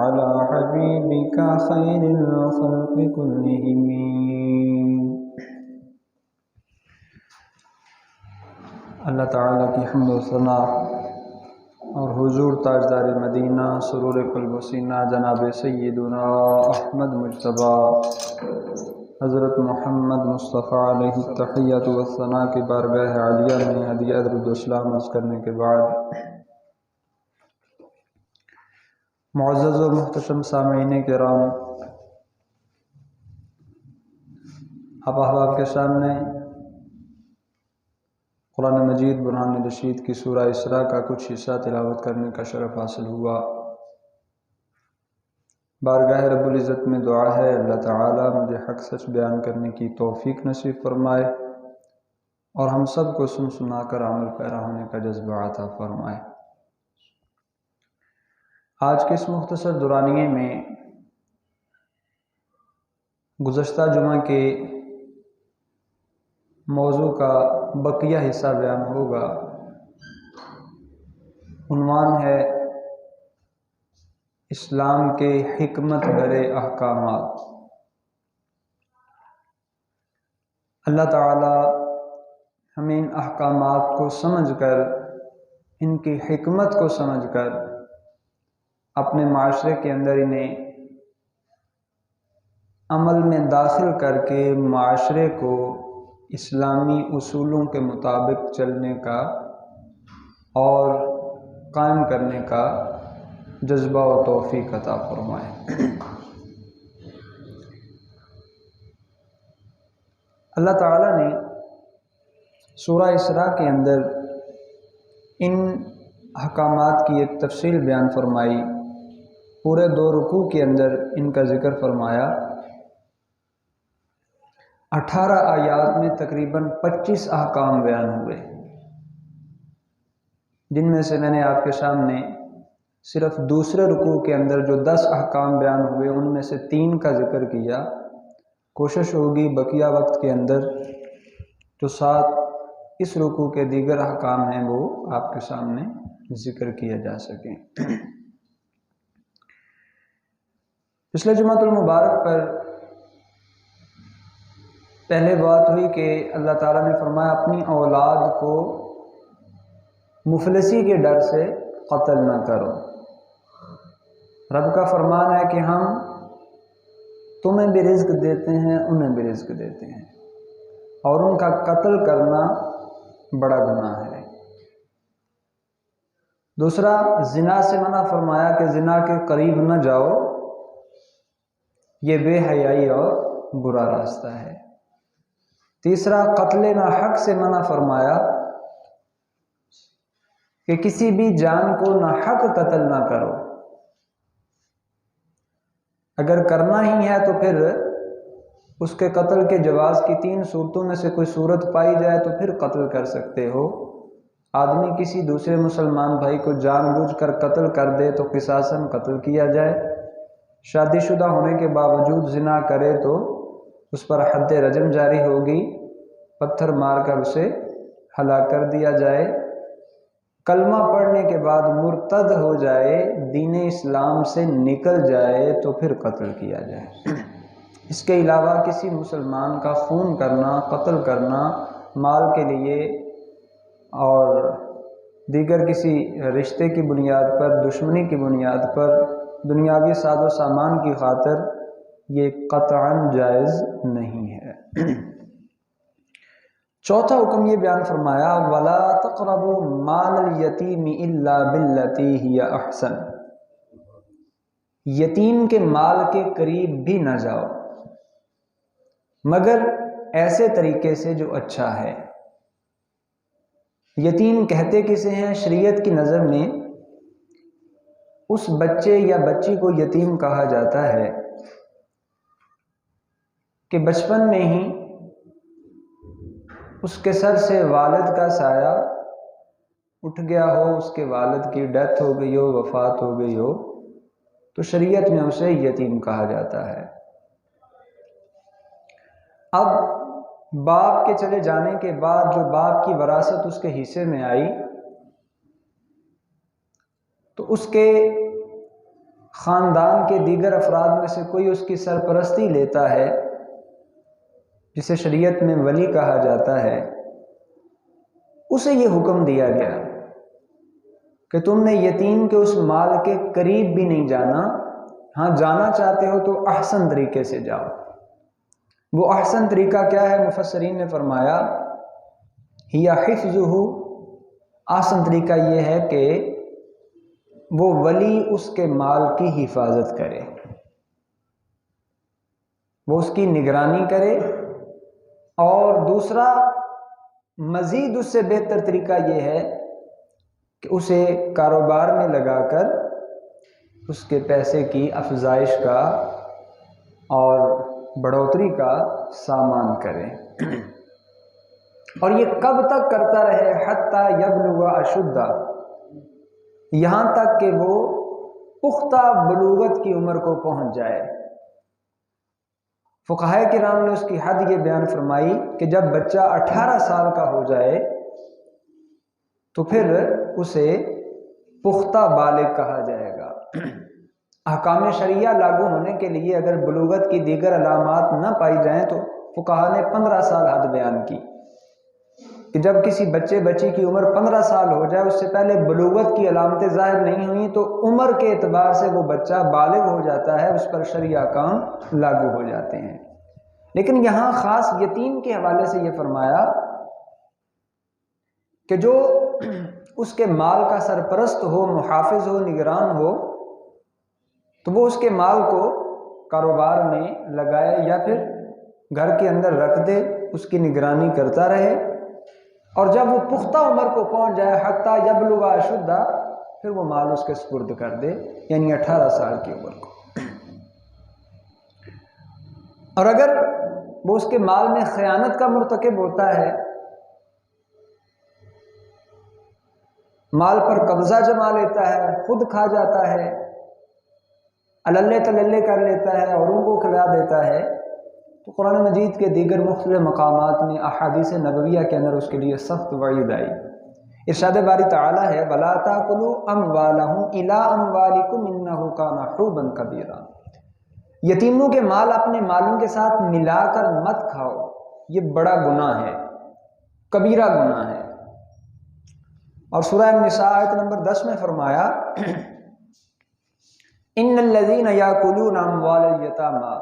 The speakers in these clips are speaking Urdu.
على حبيبك خير الخلق كلهم. اللہ تعالیٰ کی حمد و ثنا اور حضور تاجدار مدینہ سرور قلب و سینہ جناب سیدنا احمد مجتبی حضرت محمد مصطفیٰ علیہ التحیۃ والثناء کی بارگاہ عالیہ میں ہدیہ درود و سلام عرض کرنے کے بعد، معزز و محتشم سامعین کرام، آپ احباب کے سامنے قرآن مجید برہان رشید کی سورہ اسراء کا کچھ حصہ تلاوت کرنے کا شرف حاصل ہوا۔ بارگاہ رب العزت میں دعا ہے اللہ تعالیٰ مجھے حق سچ بیان کرنے کی توفیق نصیب فرمائے اور ہم سب کو سن سنا کر عمل پیرا ہونے کا جذبہ عطا فرمائے۔ آج کے اس مختصر دورانیے میں گزشتہ جمعہ کے موضوع کا بقیہ حصہ بیان ہوگا۔ عنوان ہے اسلام کے حکمت بھرے احکامات۔ اللہ تعالی ہمیں ان احکامات کو سمجھ کر، ان کی حکمت کو سمجھ کر اپنے معاشرے کے اندر انہیں عمل میں داخل کر کے معاشرے کو اسلامی اصولوں کے مطابق چلنے کا اور قائم کرنے کا جذبہ و توفیق عطا فرمائے۔ اللہ تعالیٰ نے سورہ اسراء کے اندر ان احکامات کی ایک تفصیل بیان فرمائی، پورے 2 رکوع کے اندر ان کا ذکر فرمایا۔ 18 آیات میں تقریباً 25 احکام بیان ہوئے، جن میں سے میں نے آپ کے سامنے صرف دوسرے رکوع کے اندر جو 10 احکام بیان ہوئے ان میں سے 3 کا ذکر کیا۔ کوشش ہوگی بقیہ وقت کے اندر جو 7 اس رکوع کے دیگر احکام ہیں وہ آپ کے سامنے ذکر کیا جا سکیں۔ پچھلے جمعۃ المبارک پر پہلے بات ہوئی کہ اللہ تعالیٰ نے فرمایا اپنی اولاد کو مفلسی کے ڈر سے قتل نہ کرو۔ رب کا فرمان ہے کہ ہم تمہیں بھی رزق دیتے ہیں، انہیں بھی رزق دیتے ہیں، اور ان کا قتل کرنا بڑا گناہ ہے۔ دوسرا، زنا سے منع فرمایا کہ زنا کے قریب نہ جاؤ، یہ بے حیائی اور برا راستہ ہے۔ تیسرا، قتل ناحق سے منع فرمایا کہ کسی بھی جان کو ناحق قتل نہ کرو، اگر کرنا ہی ہے تو پھر اس کے قتل کے جواز کی 3 صورتوں میں سے کوئی صورت پائی جائے تو پھر قتل کر سکتے ہو۔ آدمی کسی دوسرے مسلمان بھائی کو جان بوجھ کر قتل کر دے تو قصاصاً قتل کیا جائے، شادی شدہ ہونے کے باوجود زنا کرے تو اس پر حد رجم جاری ہوگی، پتھر مار کر اسے ہلاک کر دیا جائے، کلمہ پڑھنے کے بعد مرتد ہو جائے، دین اسلام سے نکل جائے تو پھر قتل کیا جائے۔ اس کے علاوہ کسی مسلمان کا خون کرنا، قتل کرنا مال کے لیے اور دیگر کسی رشتے کی بنیاد پر، دشمنی کی بنیاد پر، دنیاوی ساز و سامان کی خاطر، یہ قطعاً جائز نہیں ہے۔ چوتھا حکم یہ بیان فرمایا وَلَا تَقْرَبُوا مَالَ الْيَتِيمِ إِلَّا بِالَّتِي هِيَ أَحْسَنُ، یتیم کے مال کے قریب بھی نہ جاؤ مگر ایسے طریقے سے جو اچھا ہے۔ یتیم کہتے کسے ہیں؟ شریعت کی نظر میں اس بچے یا بچی کو یتیم کہا جاتا ہے کہ بچپن میں ہی اس کے سر سے والد کا سایہ اٹھ گیا ہو، اس کے والد کی ڈیتھ ہو گئی ہو، وفات ہو گئی ہو، تو شریعت میں اسے یتیم کہا جاتا ہے۔ اب باپ کے چلے جانے کے بعد جو باپ کی وراثت اس کے حصے میں آئی تو اس کے خاندان کے دیگر افراد میں سے کوئی اس کی سرپرستی لیتا ہے، جسے شریعت میں ولی کہا جاتا ہے، اسے یہ حکم دیا گیا کہ تم نے یتیم کے اس مال کے قریب بھی نہیں جانا، ہاں جانا چاہتے ہو تو احسن طریقے سے جاؤ۔ وہ احسن طریقہ کیا ہے؟ مفسرین نے فرمایا ہی حفظہ، احسن طریقہ یہ ہے کہ وہ ولی اس کے مال کی حفاظت کرے، وہ اس کی نگرانی کرے، اور دوسرا مزید اس سے بہتر طریقہ یہ ہے کہ اسے کاروبار میں لگا کر اس کے پیسے کی افزائش کا اور بڑھوتری کا سامان کرے۔ اور یہ کب تک کرتا رہے؟ حتی یبلغ اشدہ، یہاں تک کہ وہ پختہ بلوغت کی عمر کو پہنچ جائے۔ فقہائے کرام نے اس کی حد یہ بیان فرمائی کہ جب بچہ 18 سال کا ہو جائے تو پھر اسے پختہ بالغ کہا جائے گا۔ احکام شریعہ لاگو ہونے کے لیے اگر بلوغت کی دیگر علامات نہ پائی جائیں تو فقہا نے 15 سال حد بیان کی کہ جب کسی بچی کی عمر 15 سال ہو جائے، اس سے پہلے بلوغت کی علامتیں ظاہر نہیں ہوئیں، تو عمر کے اعتبار سے وہ بچہ بالغ ہو جاتا ہے، اس پر شرعی احکام لاگو ہو جاتے ہیں۔ لیکن یہاں خاص یتیم کے حوالے سے یہ فرمایا کہ جو اس کے مال کا سرپرست ہو، محافظ ہو، نگران ہو، تو وہ اس کے مال کو کاروبار میں لگائے یا پھر گھر کے اندر رکھ دے، اس کی نگرانی کرتا رہے، اور جب وہ پختہ عمر کو پہنچ جائے حتی یبلغ اشدہ، پھر وہ مال اس کے سپرد کر دے، یعنی 18 سال کی عمر کو۔ اور اگر وہ اس کے مال میں خیانت کا مرتکب ہوتا ہے، مال پر قبضہ جما لیتا ہے، خود کھا جاتا ہے، اللے تللے کر لیتا ہے، اوروں کو کھلا دیتا ہے، تو قرآن مجید کے دیگر مختلف مقامات میں احادیث نبویہ کے اندر اس کے لیے سخت وعید آئی۔ ارشاد باری تعالیٰ ہے وَلَا تَأْكُلُوا أَمْوَالَهُمْ إِلَىٰ أَمْوَالِكُمْ إِنَّهُ كَانَ حُوبًا كَبِيرًا، یتیموں کے مال اپنے مالوں کے ساتھ ملا کر مت کھاؤ، یہ بڑا گناہ ہے، کبیرہ گناہ ہے۔ اور سورہ النساء آیت نمبر 10 میں فرمایا إِنَّ الَّذِينَ يَأْكُلُونَ أَمْوَالَ الْيَتَامَىٰ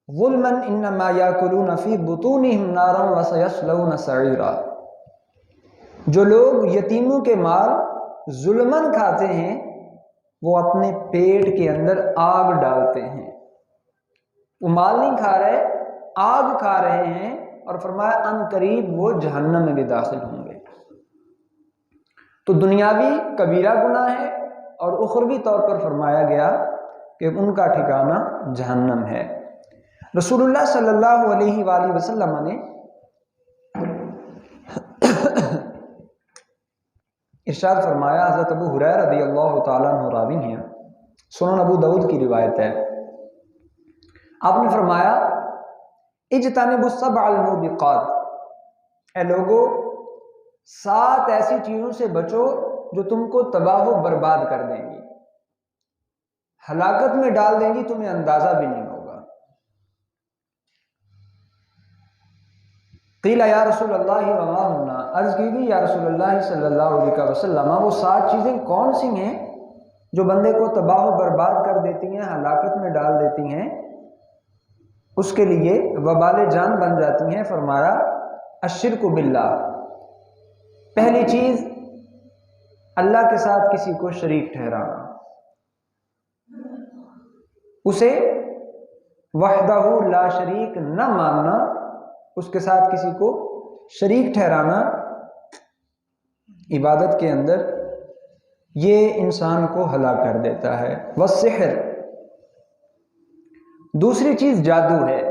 ظلما انما یاکلون فی بطونہم نارا وسیصلون سعیرا، جو لوگ یتیموں کے مال ظلمن کھاتے ہیں وہ اپنے پیٹ کے اندر آگ ڈالتے ہیں۔ وہ مال نہیں کھا رہے، آگ کھا رہے ہیں، اور فرمایا ان قریب وہ جہنم میں بھی داخل ہوں گے۔ تو دنیاوی کبیرہ گناہ ہے، اور اخروی طور پر فرمایا گیا کہ ان کا ٹھکانہ جہنم ہے۔ رسول اللہ صلی اللہ علیہ وآلہ وسلم نے ارشاد فرمایا، حضرت ابو ہریرہ رضی اللہ تعالیٰ عنہ راوی ہیں، سنن ابو داؤد کی روایت ہے، آپ نے فرمایا اجتنبوا السبع الموبقات، اے لوگو 7 ایسی چیزوں سے بچو جو تم کو تباہ و برباد کر دیں گی، ہلاکت میں ڈال دیں گی، تمہیں اندازہ بھی نہیں ہوگا۔ قیل یا رسول اللہ وما ہن، عرض کی گئی یا رسول اللہ صلی اللہ علیہ وسلم وہ 7 چیزیں کون سی ہیں جو بندے کو تباہ و برباد کر دیتی ہیں، ہلاکت میں ڈال دیتی ہیں، اس کے لیے وبال جان بن جاتی ہیں؟ فرمایا الشرک باللہ، پہلی چیز اللہ کے ساتھ کسی کو شریک ٹھہرانا، اسے وحدہ لا شریک نہ ماننا، اس کے ساتھ کسی کو شریک ٹھہرانا عبادت کے اندر، یہ انسان کو ہلاک کر دیتا ہے۔ والسحر، دوسری چیز جادو ہے،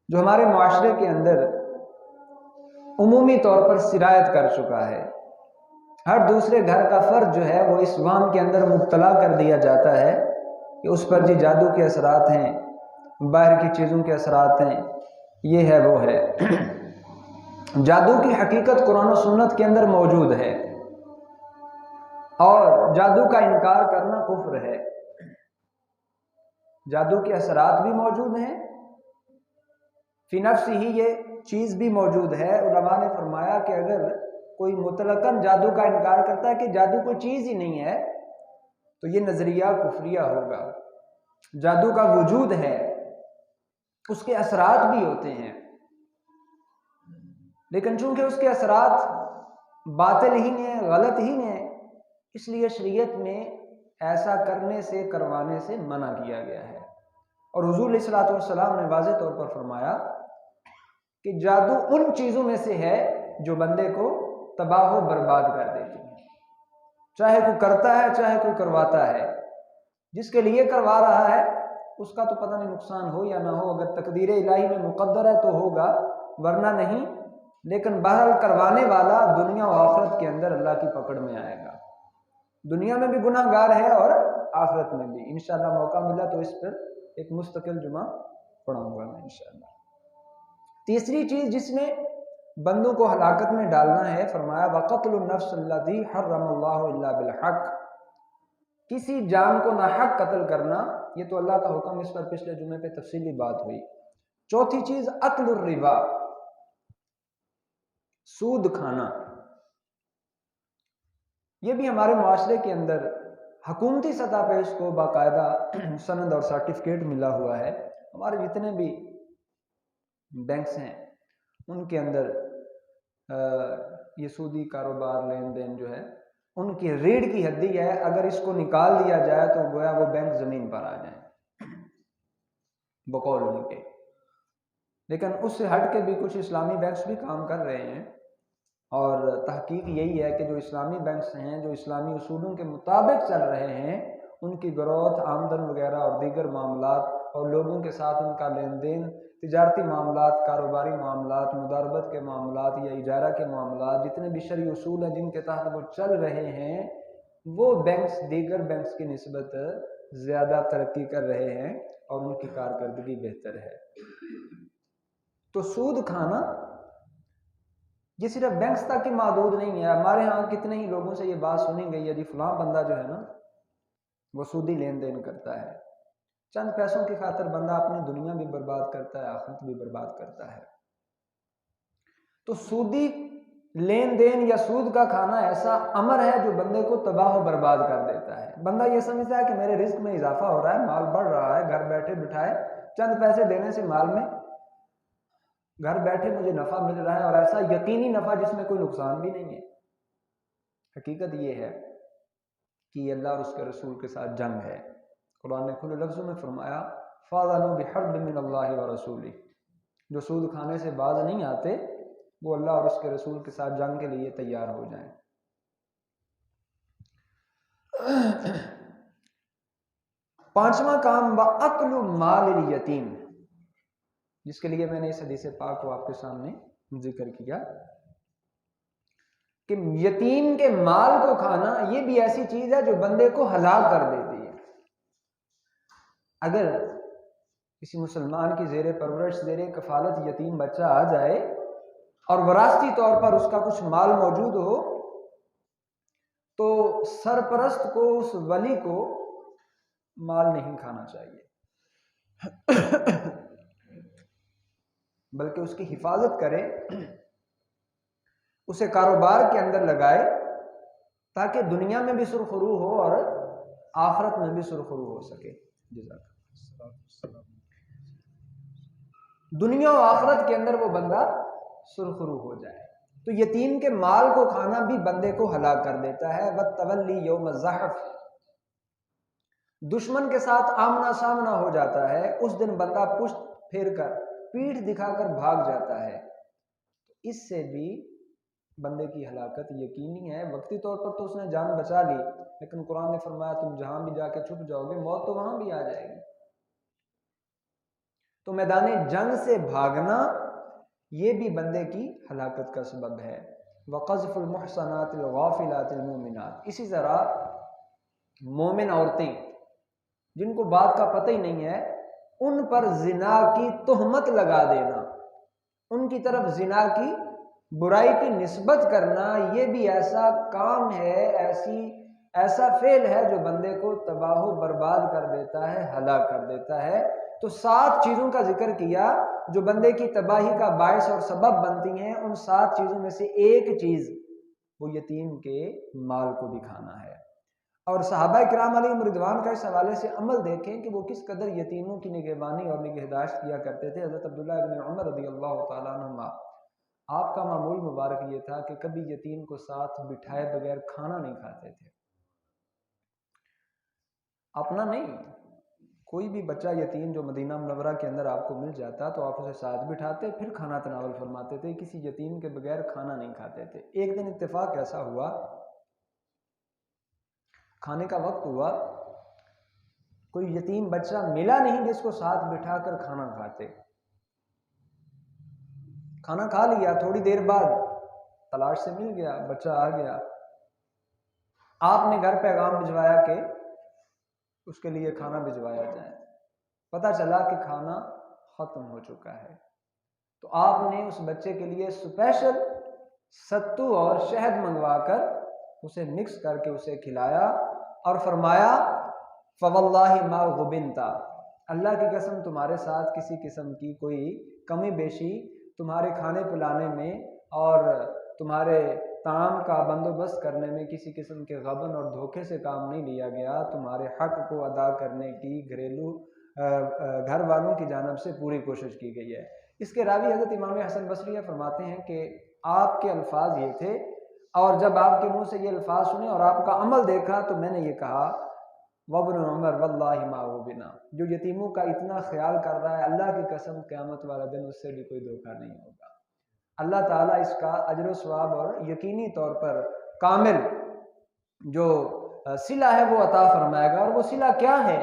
جو ہمارے معاشرے کے اندر عمومی طور پر سرایت کر چکا ہے۔ ہر دوسرے گھر کا فرد جو ہے وہ اس وہم کے اندر مبتلا کر دیا جاتا ہے کہ اس پر جی جادو کے اثرات ہیں، باہر کی چیزوں کے اثرات ہیں، یہ ہے وہ ہے۔ جادو کی حقیقت قرآن و سنت کے اندر موجود ہے۔ اور جادو کا انکار کرنا کفر ہے۔ جادو کے اثرات بھی موجود ہیں، فی نفس ہی یہ چیز بھی موجود ہے۔ علماء نے فرمایا کہ اگر کوئی مطلقاً جادو کا انکار کرتا ہے کہ جادو کوئی چیز ہی نہیں ہے تو یہ نظریہ کفریہ ہوگا۔ جادو کا وجود ہے، اس کے اثرات بھی ہوتے ہیں، لیکن چونکہ اس کے اثرات باطل ہی ہیں، غلط ہی ہیں، اس لیے شریعت میں ایسا کرنے سے، کروانے سے منع کیا گیا ہے۔ اور حضور علیہ الصلوۃ والسلام نے واضح طور پر فرمایا کہ جادو ان چیزوں میں سے ہے جو بندے کو تباہ و برباد کر دیتی ہیں، چاہے کوئی کرتا ہے چاہے کوئی کرواتا ہے۔ جس کے لیے کروا رہا ہے اس کا تو پتہ نہیں نقصان ہو یا نہ ہو، اگر تقدیر الہی میں مقدر ہے تو ہوگا ورنہ نہیں، لیکن بہرحال کروانے والا دنیا و آخرت کے اندر اللہ کی پکڑ میں آئے گا۔ دنیا میں بھی گناہ گار ہے اور آخرت میں بھی۔ انشاءاللہ موقع ملا تو اس پر ایک مستقل جمعہ پڑھاؤں گا میں انشاءاللہ۔ تیسری چیز جس نے بندوں کو ہلاکت میں ڈالنا ہے، فرمایا وَقَتْلُ النَّفْسِ الَّتِي حَرَّمَ اللَّهُ إِلَّا بِالْحَقِّ، کسی جان کو ناحق قتل کرنا، یہ تو اللہ کا حکم، اس پر پچھلے جمعے پہ تفصیلی بات ہوئی۔ چوتھی چیز اکل الربا، سود کھانا۔ یہ بھی ہمارے معاشرے کے اندر حکومتی سطح پہ اس کو باقاعدہ سند اور سرٹیفکیٹ ملا ہوا ہے۔ ہمارے جتنے بھی بینکس ہیں ان کے اندر یہ سودی کاروبار لین دین جو ہے ان کی ریڑھ کی ہڈی ہے، اگر اس کو نکال دیا جائے تو گویا وہ بینک زمین پر آ جائیں بقول ان کے۔ لیکن اس سے ہٹ کے بھی کچھ اسلامی بینکس بھی کام کر رہے ہیں، اور تحقیق یہی ہے کہ جو اسلامی بینکس ہیں، جو اسلامی اصولوں کے مطابق چل رہے ہیں، ان کی گروتھ، آمدن وغیرہ اور دیگر معاملات اور لوگوں کے ساتھ ان کا لین دین، تجارتی معاملات، کاروباری معاملات، مداربت کے معاملات یا اجارہ کے معاملات، جتنے بھی شرعی اصول ہیں جن کے تحت وہ چل رہے ہیں، وہ بینکس دیگر بینکس کی نسبت زیادہ ترقی کر رہے ہیں اور ان کی کارکردگی بہتر ہے۔ تو سود کھانا یہ صرف بینکس تک ہی محدود نہیں ہے۔ ہمارے ہاں کتنے ہی لوگوں سے یہ بات سنی گئی ہے، جی فلاں بندہ جو ہے نا وہ سودی لین دین کرتا ہے۔ چند پیسوں کی خاطر بندہ اپنی دنیا بھی برباد کرتا ہے، آخرت بھی برباد کرتا ہے۔ تو سودی لین دین یا سود کا کھانا ایسا امر ہے جو بندے کو تباہ و برباد کر دیتا ہے۔ بندہ یہ سمجھتا ہے کہ میرے رزق میں اضافہ ہو رہا ہے، مال بڑھ رہا ہے، گھر بیٹھے بٹھائے چند پیسے دینے سے مال میں گھر بیٹھے مجھے نفع مل رہا ہے، اور ایسا یقینی نفع جس میں کوئی نقصان بھی نہیں ہے۔ حقیقت یہ ہے کہ یہ اللہ اور اس کے رسول کے ساتھ جنگ ہے۔ قرآن نے کھلے لفظوں میں فرمایا فَاذَنُوا بِحَرْبٍ مِّنَ اللَّهِ وَرَسُولِهِ، جو سود کھانے سے باز نہیں آتے وہ اللہ اور اس کے رسول کے ساتھ جنگ کے لیے تیار ہو جائیں۔ پانچواں کام وَأَكْلُ مَالِ الْيَتِيمِ، جس کے لیے میں نے اس حدیث پاک کو آپ کے سامنے ذکر کیا کہ یتیم کے مال کو کھانا یہ بھی ایسی چیز ہے جو بندے کو ہلاک کر دیتی ہے۔ اگر کسی مسلمان کی زیر پرورش، زیر کفالت یتیم بچہ آ جائے اور وراثتی طور پر اس کا کچھ مال موجود ہو تو سرپرست کو، اس ولی کو مال نہیں کھانا چاہیے، بلکہ اس کی حفاظت کرے، اسے کاروبار کے اندر لگائے تاکہ دنیا میں بھی سرخرو ہو اور آخرت میں بھی سرخرو ہو سکے۔ دنیا و آخرت کے اندر وہ بندہ سرخرو ہو جائے۔ تو یتیم کے مال کو کھانا بھی بندے کو ہلاک کر دیتا ہے۔ وَالتَّوَلِّي يَوْمَ الزَّحْفِ، دشمن کے ساتھ آمنا سامنا ہو جاتا ہے، اس دن بندہ پشت پھیر کر، پیٹھ دکھا کر بھاگ جاتا ہے، اس سے بھی بندے کی ہلاکت یقینی ہے۔ وقتی طور پر تو اس نے جان بچا لی، لیکن قرآن نے فرمایا تم جہاں بھی جا کے چھپ جاؤ گے موت تو وہاں بھی آ جائے گی۔ تو میدان جنگ سے بھاگنا یہ بھی بندے کی ہلاکت کا سبب ہے۔ وَقَذْفُ الْمُحْصَنَاتِ الْغَافِلَاتِ الْمُؤْمِنَاتِ، اسی طرح مومن عورتیں جن کو بات کا پتہ ہی نہیں ہے ان پر زنا کی تہمت لگا دینا، ان کی طرف زنا کی برائی کی نسبت کرنا، یہ بھی ایسا کام ہے، ایسی ایسا فعل ہے جو بندے کو تباہ و برباد کر دیتا ہے، ہلاک کر دیتا ہے۔ تو 7 چیزوں کا ذکر کیا جو بندے کی تباہی کا باعث اور سبب بنتی ہیں۔ ان 7 چیزوں میں سے ایک چیز وہ یتیم کے مال کو بھی کھانا ہے۔ اور صحابہ کرام علیہم رضوان کا اس حوالے سے عمل دیکھیں کہ وہ کس قدر یتیموں کی نگہبانی اور نگہداشت کیا کرتے تھے۔ حضرت عبداللہ ابن عمر رضی اللہ تعالیٰ عنہما، آپ کا معمول مبارک یہ تھا کہ کبھی یتیم کو ساتھ بٹھائے بغیر کھانا نہیں کھاتے تھے۔ اپنا نہیں، کوئی بھی بچہ یتیم جو مدینہ منورہ کے اندر آپ کو مل جاتا تو آپ اسے ساتھ بٹھاتے، پھر کھانا تناول فرماتے تھے۔ کسی یتیم کے بغیر کھانا نہیں کھاتے تھے۔ ایک دن اتفاق ایسا ہوا، کھانے کا وقت ہوا، کوئی یتیم بچہ ملا نہیں جس کو ساتھ بٹھا کر کھانا کھاتے۔ کھانا کھا لیا، تھوڑی دیر بعد تلاش سے مل گیا، بچہ آ گیا۔ آپ نے گھر پیغام بھجوایا کہ اس کے لیے کھانا بھجوایا جائے۔ پتہ چلا کہ کھانا ختم ہو چکا ہے۔ تو آپ نے اس بچے کے لیے اسپیشل ستو اور شہد منگوا کر اسے مکس کر کے اسے کھلایا اور فرمایا فواللہ ما غبنتا، اللہ کی قسم تمہارے ساتھ کسی قسم کی کوئی کمی بیشی تمہارے کھانے پلانے میں اور تمہارے طعام کا بندوبست کرنے میں کسی قسم کے غبن اور دھوکے سے کام نہیں لیا گیا۔ تمہارے حق کو ادا کرنے کی گھریلو گھر والوں کی جانب سے پوری کوشش کی گئی ہے۔ اس کے راوی حضرت امام حسن بصری فرماتے ہیں کہ آپ کے الفاظ یہ تھے، اور جب آپ کے منہ سے یہ الفاظ سنے اور آپ کا عمل دیکھا تو میں نے یہ کہا وابن عمر واللہ ما هو بنا، جو یتیموں کا اتنا خیال کر رہا ہے اللہ کی قسم قیامت والا دن اس سے بھی کوئی دھوکہ نہیں ہوگا۔ اللہ تعالیٰ اس کا اجر و ثواب اور یقینی طور پر کامل جو صلہ ہے وہ عطا فرمائے گا۔ اور وہ صلہ کیا ہے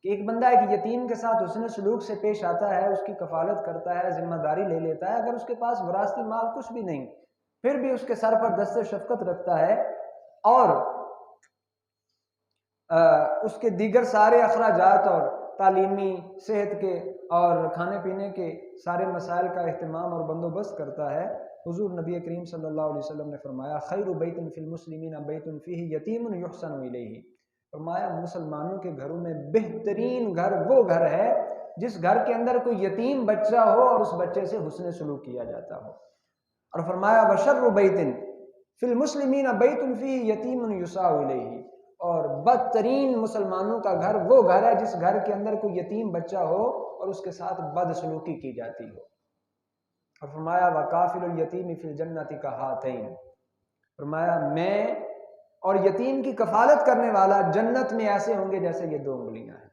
کہ ایک بندہ ایک یتیم کے ساتھ حسن سلوک سے پیش آتا ہے، اس کی کفالت کرتا ہے، ذمہ داری لے لیتا ہے، اگر اس کے پاس وراثتی مال کچھ بھی نہیں پھر بھی اس کے سر پر دست شفقت رکھتا ہے اور اس کے دیگر سارے اخراجات اور تعلیمی، صحت کے اور کھانے پینے کے سارے مسائل کا اہتمام اور بندوبست کرتا ہے۔ حضور نبی کریم صلی اللہ علیہ وسلم نے فرمایا خیر بیت فی المسلمین بیت فیہ یتیم یحسن الیہ، فرمایا مسلمانوں کے گھروں میں بہترین گھر وہ گھر ہے جس گھر کے اندر کوئی یتیم بچہ ہو اور اس بچے سے حسن سلوک کیا جاتا ہو۔ اور فرمایا وشر بیت فی المسلمین بیت فیہ یتیم یساء الیہ، اور بدترین مسلمانوں کا گھر وہ گھر ہے جس گھر کے اندر کوئی یتیم بچہ ہو اور اس کے ساتھ بد سلوکی کی جاتی ہو۔ اور فرمایا وَقَافِلُ الْيَتِيمِ فِي الْجَنَّةِ كَهَاتَيْنِ، فرمایا میں اور یتیم کی کفالت کرنے والا جنت میں ایسے ہوں گے جیسے یہ 2 انگلیاں ہیں۔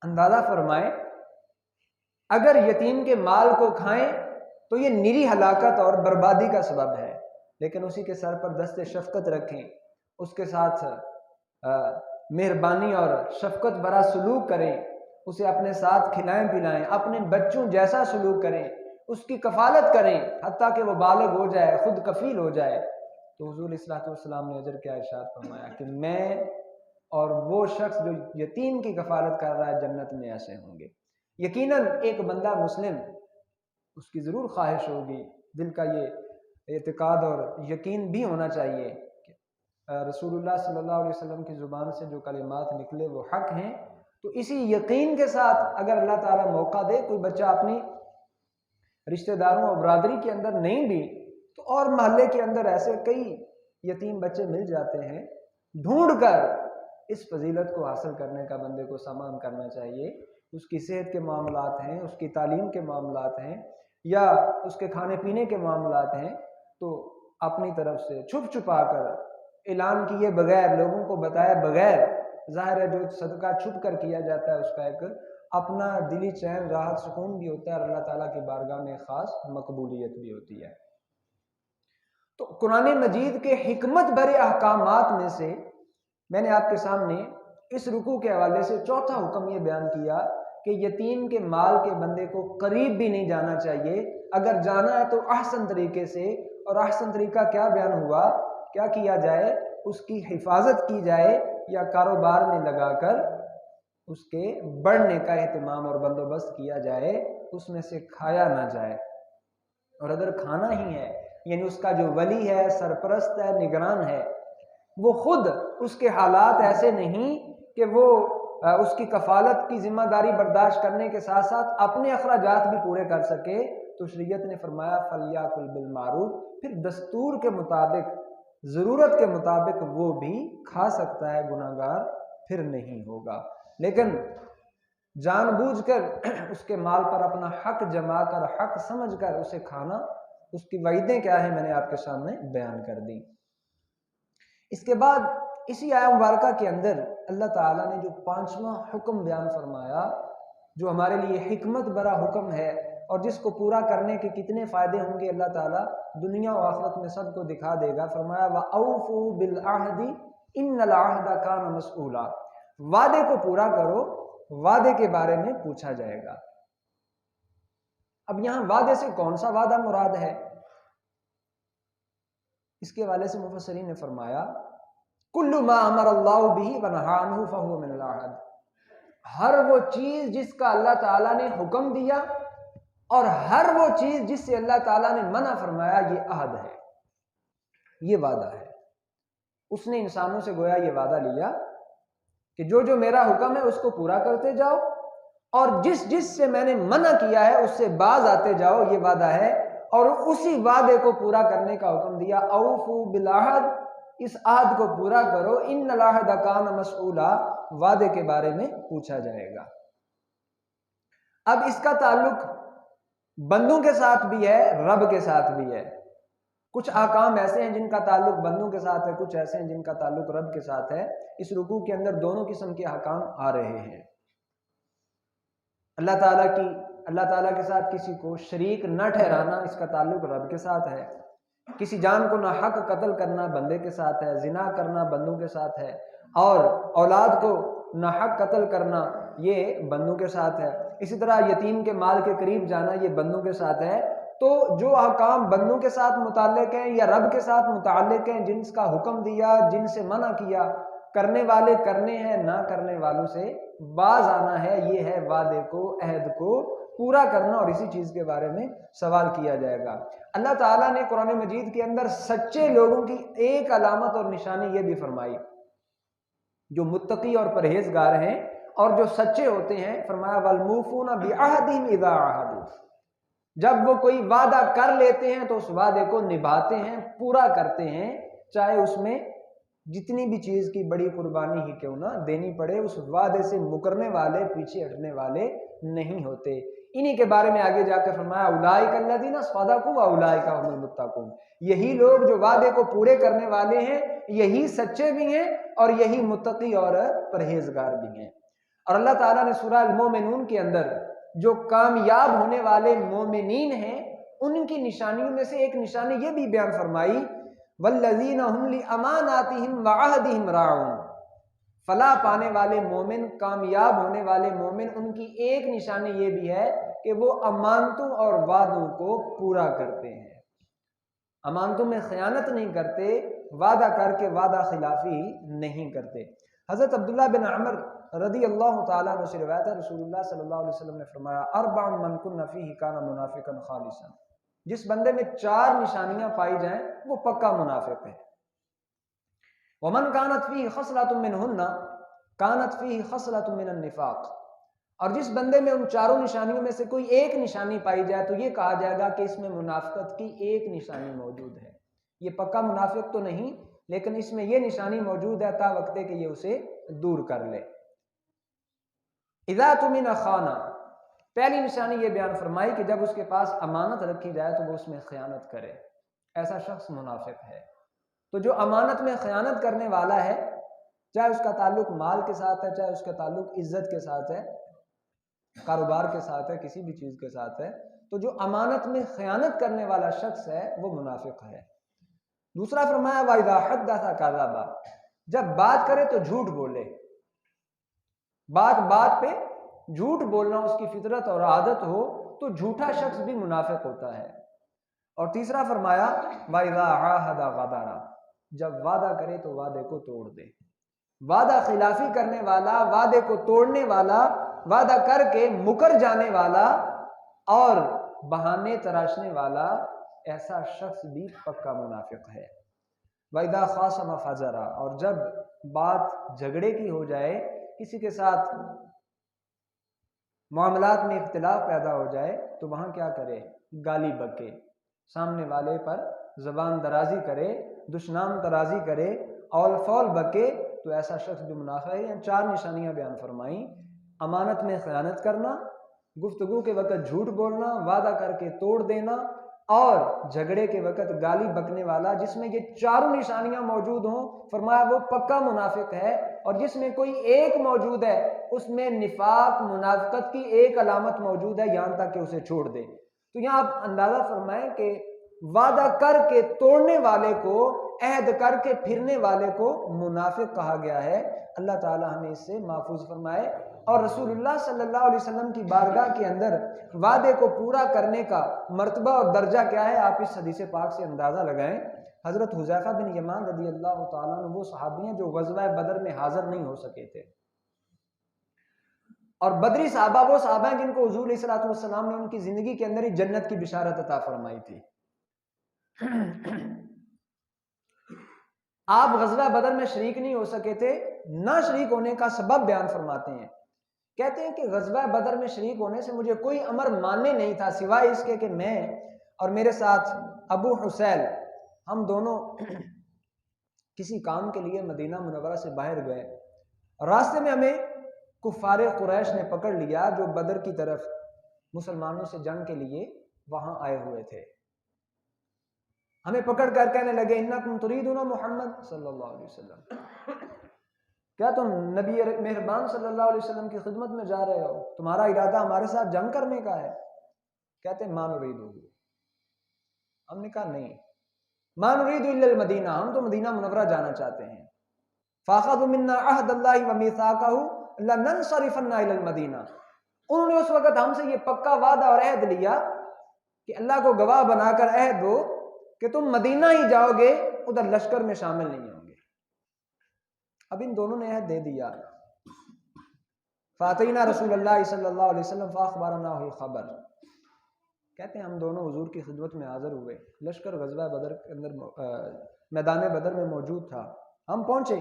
اندازہ فرمائیں اگر یتیم کے مال کو کھائیں تو یہ نری ہلاکت اور بربادی کا سبب ہے، لیکن اسی کے سر پر دست شفقت رکھیں، اس کے ساتھ مہربانی اور شفقت بھرا سلوک کریں، اسے اپنے ساتھ کھلائیں پلائیں، اپنے بچوں جیسا سلوک کریں، اس کی کفالت کریں حتیٰ کہ وہ بالغ ہو جائے، خود کفیل ہو جائے، تو حضور صلی اللہ علیہ وسلم نے اجر کیا ارشاد فرمایا کہ میں اور وہ شخص جو یتیم کی کفالت کر رہا ہے جنت میں ایسے ہوں گے۔ یقیناً ایک بندہ مسلم اس کی ضرور خواہش ہوگی، دل کا یہ اعتقاد اور یقین بھی ہونا چاہیے کہ رسول اللہ صلی اللہ علیہ وسلم کی زبان سے جو کلمات نکلے وہ حق ہیں۔ تو اسی یقین کے ساتھ اگر اللہ تعالیٰ موقع دے کوئی بچہ اپنی رشتہ داروں اور برادری کے اندر نہیں بھی تو اور محلے کے اندر ایسے کئی یتیم بچے مل جاتے ہیں، ڈھونڈ کر اس فضیلت کو حاصل کرنے کا بندے کو سامان کرنا چاہیے۔ اس کی صحت کے معاملات ہیں، اس کی تعلیم کے معاملات ہیں یا اس کے کھانے پینے کے معاملات ہیں، تو اپنی طرف سے چھپ چھپا کر اعلان کیے بغیر، لوگوں کو بتائے بغیر، ظاہر ہے جو صدقہ چھپ کر کیا جاتا ہے اس کا ایک اپنا دلی چین، راحت، سکون بھی ہوتا ہے اور اللہ تعالیٰ کی بارگاہ میں خاص مقبولیت بھی ہوتی ہے۔ تو قرآن مجید کے حکمت بھرے احکامات میں سے میں نے آپ کے سامنے اس رکوع کے حوالے سے چوتھا حکم یہ بیان کیا کہ یتیم کے مال کے بندے کو قریب بھی نہیں جانا چاہیے، اگر جانا ہے تو احسن طریقے سے، اور احسن طریقہ کیا بیان ہوا، کیا کیا جائے، اس کی حفاظت کی جائے یا کاروبار میں لگا کر اس کے بڑھنے کا اہتمام اور بندوبست کیا جائے، اس میں سے کھایا نہ جائے۔ اور اگر کھانا ہی ہے یعنی اس کا جو ولی ہے، سرپرست ہے، نگران ہے، وہ خود اس کے حالات ایسے نہیں کہ وہ اس کی کفالت کی ذمہ داری برداشت کرنے کے ساتھ ساتھ اپنے اخراجات بھی پورے کر سکے، تو شریعت نے فرمایا فَلْيَأْكُلْ بِالْمَعْرُوفِ، پھر دستور کے مطابق، ضرورت کے مطابق وہ بھی کھا سکتا ہے، گناہگار پھر نہیں ہوگا۔ لیکن جان بوجھ کر اس کے مال پر اپنا حق جما کر، حق سمجھ کر اسے کھانا، اس کی وعیدیں کیا ہیں میں نے آپ کے سامنے بیان کر دی۔ اس کے بعد اسی آیہ مبارکہ کے اندر اللہ تعالیٰ نے جو 5واں حکم بیان فرمایا، جو ہمارے لیے حکمت برا حکم ہے اور جس کو پورا کرنے کے کتنے فائدے ہوں گے اللہ تعالیٰ دنیا و آخرت میں سب کو دکھا دے گا۔ فرمایا وَأَوْفُوا بِالْعَهْدِ إِنَّ الْعَهْدَ كَانَ مَسْئُولًا، وعدے کو پورا کرو، وعدے کے بارے میں پوچھا جائے گا۔ اب یہاں وعدے سے کون سا وعدہ مراد ہے؟ اس کے حوالے سے مفسرین نے فرمایا کل ما امر اللہ بہ ونہا عنہ فہو من العہد، ہر وہ چیز جس کا اللہ تعالیٰ نے حکم دیا اور ہر وہ چیز جس سے اللہ تعالیٰ نے منع فرمایا، یہ عہد ہے، یہ وعدہ ہے۔ اس نے انسانوں سے گویا یہ وعدہ لیا کہ جو جو میرا حکم ہے اس کو پورا کرتے جاؤ، اور جس جس سے میں نے منع کیا ہے اس سے باز آتے جاؤ، یہ وعدہ ہے۔ اور اسی وعدے کو پورا کرنے کا حکم دیا، اوفوا بالعہد، اس عہد کو پورا کرو، ان العہد کان مسئولا، وعدے کے بارے میں پوچھا جائے گا۔ اب اس کا تعلق بندوں کے ساتھ بھی ہے، رب کے ساتھ بھی ہے۔ کچھ احکام ایسے ہیں جن کا تعلق بندوں کے ساتھ ہے، کچھ ایسے ہیں جن کا تعلق رب کے ساتھ ہے۔ اس رکوع کے اندر دونوں قسم کے احکام آ رہے ہیں۔ اللہ تعالیٰ کے ساتھ کسی کو شریک نہ ٹھہرانا، اس کا تعلق رب کے ساتھ ہے۔ کسی جان کو ناحق قتل کرنا بندے کے ساتھ ہے، زنا کرنا بندوں کے ساتھ ہے، اور اولاد کو ناحق قتل کرنا یہ بندوں کے ساتھ ہے۔ اسی طرح یتیم کے مال کے قریب جانا یہ بندوں کے ساتھ ہے۔ تو جو احکام بندوں کے ساتھ متعلق ہیں یا رب کے ساتھ متعلق ہیں، جن کا حکم دیا، جن سے منع کیا، کرنے والے کرنے ہیں، نہ کرنے والوں سے باز آنا ہے، یہ ہے وعدے کو، عہد کو پورا کرنا، اور اسی چیز کے بارے میں سوال کیا جائے گا۔ اللہ تعالیٰ نے قرآن مجید کے اندر سچے لوگوں کی ایک علامت اور نشانی یہ بھی فرمائی، جو متقی اور پرہیزگار ہیں اور جو سچے ہوتے ہیں، فرمایا وَالْمُوفُونَ بِعَهْدِهِمْ إِذَا عَاهَدُوا، جب وہ کوئی وعدہ کر لیتے ہیں تو اس وعدے کو نبھاتے ہیں، پورا کرتے ہیں، چاہے اس میں جتنی بھی چیز کی بڑی قربانی ہی کیوں نہ دینی پڑے، اس وعدے سے مکرنے والے، پیچھے ہٹنے والے نہیں ہوتے۔ انہی کے بارے میں آگے جا کے فرمایا اولئک الذین صدقوا واولئک هم المتقون، یہی لوگ جو وعدے کو پورے کرنے والے ہیں، یہی سچے بھی ہیں اور یہی متقی اور پرہیزگار بھی ہیں۔ اور اللہ تعالیٰ نے سورہ المومنون کے اندر جو کامیاب ہونے والے مومنین ہیں ان کی نشانیوں میں سے ایک نشانی یہ بھی بیان فرمائی والذین هم لاماناتهم وعہدهم راعون، فلاح پانے والے مومن، کامیاب ہونے والے مومن، ان کی ایک نشانی یہ بھی ہے کہ وہ امانتوں اور وعدوں کو پورا کرتے ہیں، امانتوں میں خیانت نہیں کرتے، وعدہ کر کے وعدہ خلافی نہیں کرتے۔ حضرت عبداللہ بن عمر رضی اللہ تعالیٰ عنہ سے روایت ہے، رسول اللہ صلی اللہ علیہ وسلم نے فرمایا اربع من کن فیہ کان منافقا خالصا، جس بندے میں 4 نشانیاں پائی جائیں وہ پکا منافق ہے۔ ومن كانت فيه خصلة منهن كانت فيه خصلة من النفاق، اور جس بندے میں ان 4 نشانیوں میں سے کوئی ایک نشانی پائی جائے تو یہ کہا جائے گا کہ اس میں منافقت کی ایک نشانی موجود ہے۔ یہ پکا منافق تو نہیں لیکن اس میں یہ نشانی موجود ہے تا وقت کہ یہ اسے دور کر لے۔ اذا تمن خانہ، پہلی نشانی یہ بیان فرمائی کہ جب اس کے پاس امانت رکھی جائے تو وہ اس میں خیانت کرے، ایسا شخص منافق ہے۔ تو جو امانت میں خیانت کرنے والا ہے، چاہے اس کا تعلق مال کے ساتھ ہے، چاہے اس کا تعلق عزت کے ساتھ ہے، کاروبار کے ساتھ ہے، کسی بھی چیز کے ساتھ ہے، تو جو امانت میں خیانت کرنے والا شخص ہے وہ منافق ہے۔ دوسرا فرمایا وَإِذَا حَدَّثَ كَذَبَ، جب بات کرے تو جھوٹ بولے، بات بات پہ جھوٹ بولنا اس کی فطرت اور عادت ہو تو جھوٹا شخص بھی منافق ہوتا ہے۔ اور تیسرا فرمایا وَإِذَا عَاهَدَ غَدَرَ، جب وعدہ کرے تو وعدے کو توڑ دے، وعدہ خلافی کرنے والا، وعدے کو توڑنے والا، وعدہ کر کے مکر جانے والا اور بہانے تراشنے والا، ایسا شخص بھی پکا منافق ہے۔ وَإِذَا خَاصَمَ فَجَرَ، اور جب بات جھگڑے کی ہو جائے، کسی کے ساتھ معاملات میں اختلاف پیدا ہو جائے تو وہاں کیا کرے؟ گالی بکے، سامنے والے پر زبان درازی کرے، دشنام درازی کرے، اول فول بکے، تو ایسا شخص جو منافق ہے۔ یہاں 4 نشانیاں بیان فرمائیں: امانت میں خیانت کرنا، گفتگو کے وقت جھوٹ بولنا، وعدہ کر کے توڑ دینا، اور جھگڑے کے وقت گالی بکنے والا۔ جس میں یہ 4 نشانیاں موجود ہوں، فرمایا وہ پکا منافق ہے، اور جس میں کوئی ایک موجود ہے اس میں نفاق، منافقت کی ایک علامت موجود ہے، یہاں تک کہ اسے چھوڑ دے۔ تو یہاں آپ اندازہ فرمائیں کہ وعدہ کر کے توڑنے والے کو، عہد کر کے پھرنے والے کو منافق کہا گیا ہے۔ اللہ تعالی ہمیں اس سے محفوظ فرمائے۔ اور رسول اللہ صلی اللہ علیہ وسلم کی بارگاہ کے اندر وعدے کو پورا کرنے کا مرتبہ اور درجہ کیا ہے، آپ اس حدیث پاک سے اندازہ لگائیں۔ حضرت حذیفہ بن یمان رضی اللہ تعالیٰ عنہ وہ صحابی ہیں جو غزوہ بدر میں حاضر نہیں ہو سکے تھے، اور بدری صحابہ وہ صحابہ ہیں جن کو حضور علیہ الصلوۃ والسلام نے ان کی زندگی کے اندر ہی جنت کی بشارت عطا فرمائی تھی۔ آپ غزوہ بدر میں شریک نہیں ہو سکے تھے، نہ شریک ہونے کا سبب بیان فرماتے ہیں، کہتے ہیں کہ غزوہ بدر میں شریک ہونے سے مجھے کوئی امر ماننے نہیں تھا سوائے اس کے کہ میں اور میرے ساتھ ابو حسیل ہم دونوں کسی کام کے لیے مدینہ منورہ سے باہر گئے، راستے میں ہمیں کفار قریش نے پکڑ لیا جو بدر کی طرف مسلمانوں سے جنگ کے لیے وہاں آئے ہوئے تھے۔ ہمیں پکڑ کر کہنے لگے انکم تریدون محمد صلی اللہ علیہ وسلم، کیا تم نبی مہربان صلی اللہ علیہ وسلم کی خدمت میں جا رہے ہو؟ تمہارا ارادہ ہمارے ساتھ جنگ کرنے کا ہے؟ کہتے ہیں ما نرید، ہم نے کہا نہیں، ما نرید الا المدینہ، ہم تو مدینہ منورہ جانا چاہتے ہیں۔ فاخذوا منا عہد اللہ ومیثاقہ لننصرفن الی المدینہ، انہوں نے اس وقت ہم سے یہ پکا وعدہ اور عہد لیا کہ اللہ کو گواہ بنا کر عہد دو کہ تم مدینہ ہی جاؤ گے، ادھر لشکر میں شامل نہیں ہوں گے۔ اب ان دونوں نے عہد دے دیا۔ فاتینا رسول اللہ صلی اللہ علیہ وسلم فاخبرنا الخبر، کہتے ہیں ہم دونوں حضور کی خدمت میں حاضر ہوئے، لشکر غزوہ بدر کے اندر میدان بدر میں موجود تھا، ہم پہنچے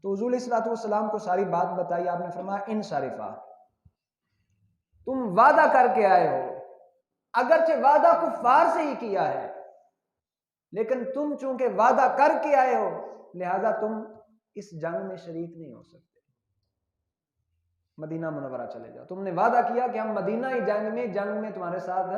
تو حضور علیہ الصلوۃ والسلام کو ساری بات بتائی۔ آپ نے فرمایا انصرفا، تم وعدہ کر کے آئے ہو، اگرچہ وعدہ کفار سے ہی کیا ہے، لیکن تم چونکہ وعدہ کر کے آئے ہو لہذا تم اس جنگ میں شریک نہیں ہو سکتے، مدینہ منورہ چلے جاؤ۔ تم نے وعدہ کیا کہ ہم مدینہ ہی جنگ میں تمہارے ساتھ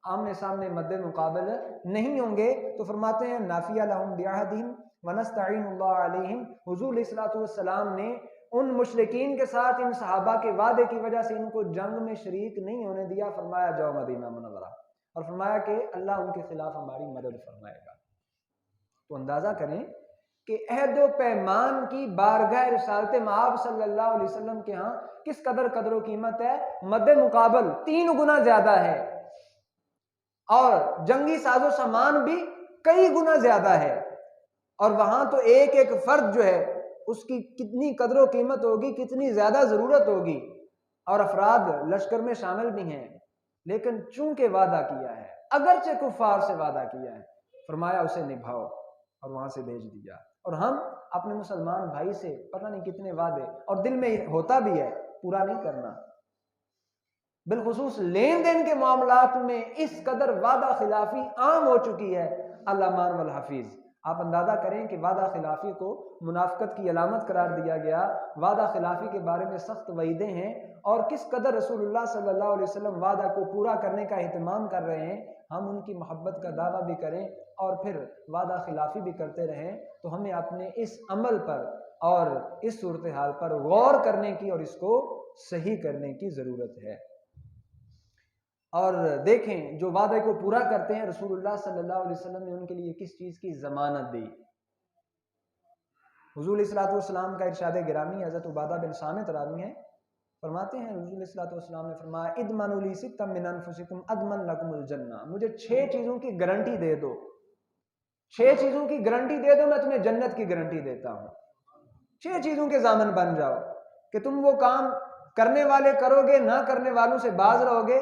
آمنے سامنے مد مقابل نہیں ہوں گے۔ تو فرماتے ہیں نافیہ لہم بعہدہم ونستعین اللہ علیہم، حضور علیہ الصلوۃ والسلام نے ان مشرکین کے ساتھ ان صحابہ کے وعدے کی وجہ سے ان کو جنگ میں شریک نہیں ہونے دیا، فرمایا جاؤ مدینہ منورہ، اور فرمایا کہ اللہ ان کے خلاف ہماری مدد فرمائے گا۔ تو اندازہ کریں کہ عہد و پیمان کی بارگاہ رسالت مآب صلی اللہ علیہ وسلم کے ہاں کس قدر و قیمت ہے، مد مقابل 3 گنا زیادہ ہے، اور جنگی ساز و سامان بھی کئی گنا زیادہ ہے، اور وہاں تو ایک ایک فرد جو ہے اس کی کتنی قدر و قیمت ہوگی، کتنی زیادہ ضرورت ہوگی، اور افراد لشکر میں شامل بھی ہیں، لیکن چونکہ وعدہ کیا ہے، اگرچہ کفار سے وعدہ کیا ہے، فرمایا اسے نبھاؤ، اور وہاں سے بھیج دیا۔ اور ہم اپنے مسلمان بھائی سے پتہ نہیں کتنے وعدے، اور دل میں ہوتا بھی ہے، پورا نہیں کرنا، بالخصوص لین دین کے معاملات میں اس قدر وعدہ خلافی عام ہو چکی ہے، اللہ مان والحفیظ۔ آپ اندازہ کریں کہ وعدہ خلافی کو منافقت کی علامت قرار دیا گیا، وعدہ خلافی کے بارے میں سخت وعیدیں ہیں، اور کس قدر رسول اللہ صلی اللہ علیہ وسلم وعدہ کو پورا کرنے کا اہتمام کر رہے ہیں۔ ہم ان کی محبت کا دعویٰ بھی کریں اور پھر وعدہ خلافی بھی کرتے رہیں، تو ہمیں اپنے اس عمل پر اور اس صورتحال پر غور کرنے کی اور اس کو صحیح کرنے کی ضرورت ہے۔ اور دیکھیں جو وعدے کو پورا کرتے ہیں، رسول اللہ صلی اللہ علیہ وسلم نے ان کے لیے کس چیز کی ضمانت دی۔ حضور علیہ الصلوۃ والسلام کا ارشاد گرامی حضرت عبادہ بن صامت راوی ہیں، فرماتے ہیں حضور علیہ الصلوۃ والسلام نے فرمایا اضمنوا لی ستا من انفسکم اضمن لکم الجنہ، مجھے 6 چیزوں کی گارنٹی دے دو، 6 چیزوں کی گارنٹی دے دو، میں تمہیں جنت کی گارنٹی دیتا ہوں۔ 6 چیزوں کے ضامن بن جاؤ کہ تم وہ کام کرنے والے کرو گے، نہ کرنے والوں سے باز رہو گے،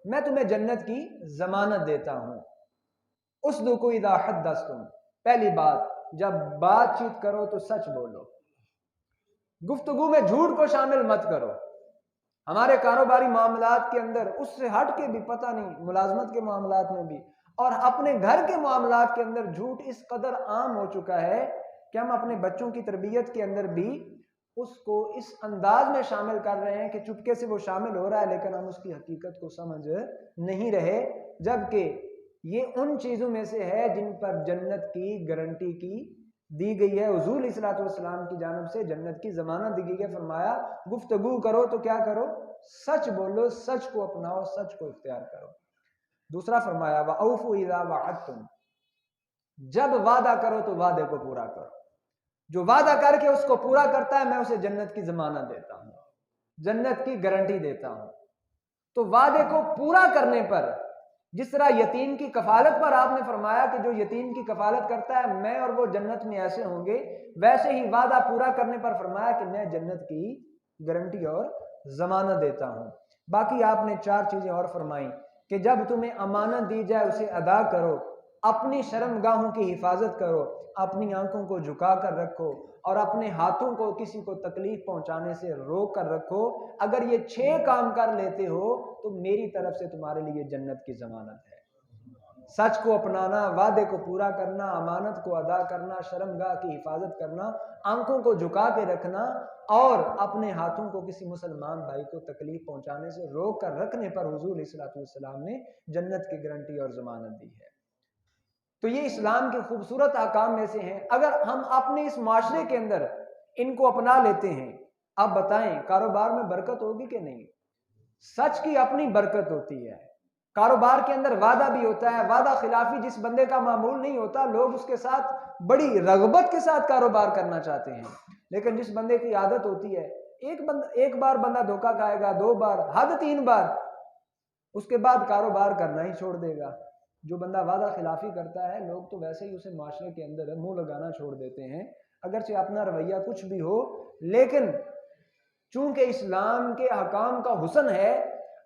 میں تمہیں جنت کی ضمانت دیتا ہوں۔ اصدقوا اذا حدثتم، پہلی بات جب بات چیت کرو تو سچ بولو، گفتگو میں جھوٹ کو شامل مت کرو۔ ہمارے کاروباری معاملات کے اندر اس سے ہٹ کے بھی پتہ نہیں، ملازمت کے معاملات میں بھی اور اپنے گھر کے معاملات کے اندر جھوٹ اس قدر عام ہو چکا ہے کہ ہم اپنے بچوں کی تربیت کے اندر بھی اس کو اس انداز میں شامل کر رہے ہیں کہ چپکے سے وہ شامل ہو رہا ہے لیکن ہم اس کی حقیقت کو سمجھ نہیں رہے، جبکہ یہ ان چیزوں میں سے ہے جن پر جنت کی گارنٹی کی دی گئی ہے۔ حضور علیہ الصلوۃ والسلام کی جانب سے جنت کی ضمانت دی گئی ہے۔ فرمایا گفتگو کرو تو کیا کرو؟ سچ بولو، سچ کو اپناؤ، سچ کو اختیار کرو۔ دوسرا فرمایا وَأَوْفُوا إِذَا وَعَدتُّمْ، جب وعدہ کرو تو وعدے کو پورا کرو۔ جو وعدہ کر کے اس کو پورا کرتا ہے میں اسے جنت کی ضمانت دیتا ہوں، جنت کی گارنٹی دیتا ہوں۔ تو وعدے کو پورا کرنے پر، جس طرح یتیم کی کفالت پر آپ نے فرمایا کہ جو یتیم کی کفالت کرتا ہے میں اور وہ جنت میں ایسے ہوں گے، ویسے ہی وعدہ پورا کرنے پر فرمایا کہ میں جنت کی گارنٹی اور ضمانت دیتا ہوں۔ باقی آپ نے 4 چیزیں اور فرمائیں کہ جب تمہیں امانت دی جائے اسے ادا کرو، اپنی شرمگاہوں کی حفاظت کرو، اپنی آنکھوں کو جھکا کر رکھو اور اپنے ہاتھوں کو کسی کو تکلیف پہنچانے سے روک کر رکھو۔ اگر یہ 6 کام کر لیتے ہو تو میری طرف سے تمہارے لیے جنت کی ضمانت ہے۔ سچ کو اپنانا، وعدے کو پورا کرنا، امانت کو ادا کرنا، شرمگاہ کی حفاظت کرنا، آنکھوں کو جھکا کے رکھنا اور اپنے ہاتھوں کو کسی مسلمان بھائی کو تکلیف پہنچانے سے روک کر رکھنے پر حضور علیہ الصلوۃ والسلام نے جنت کی گارنٹی اور ضمانت دی ہے۔ تو یہ اسلام کے خوبصورت احکام میں سے ہیں۔ اگر ہم اپنے اس معاشرے کے اندر ان کو اپنا لیتے ہیں، آپ بتائیں کاروبار میں برکت ہوگی کہ نہیں؟ سچ کی اپنی برکت ہوتی ہے۔ کاروبار کے اندر وعدہ بھی ہوتا ہے، وعدہ خلافی جس بندے کا معمول نہیں ہوتا، لوگ اس کے ساتھ بڑی رغبت کے ساتھ کاروبار کرنا چاہتے ہیں، لیکن جس بندے کی عادت ہوتی ہے ایک بار بندہ دھوکہ کھائے گا، 2 بار، حد 3 بار، اس کے بعد کاروبار کرنا ہی چھوڑ دے گا۔ جو بندہ وعدہ خلافی کرتا ہے لوگ تو ویسے ہی اسے معاشرے کے اندر منہ لگانا چھوڑ دیتے ہیں، اگرچہ اپنا رویہ کچھ بھی ہو، لیکن چونکہ اسلام کے احکام کا حسن ہے،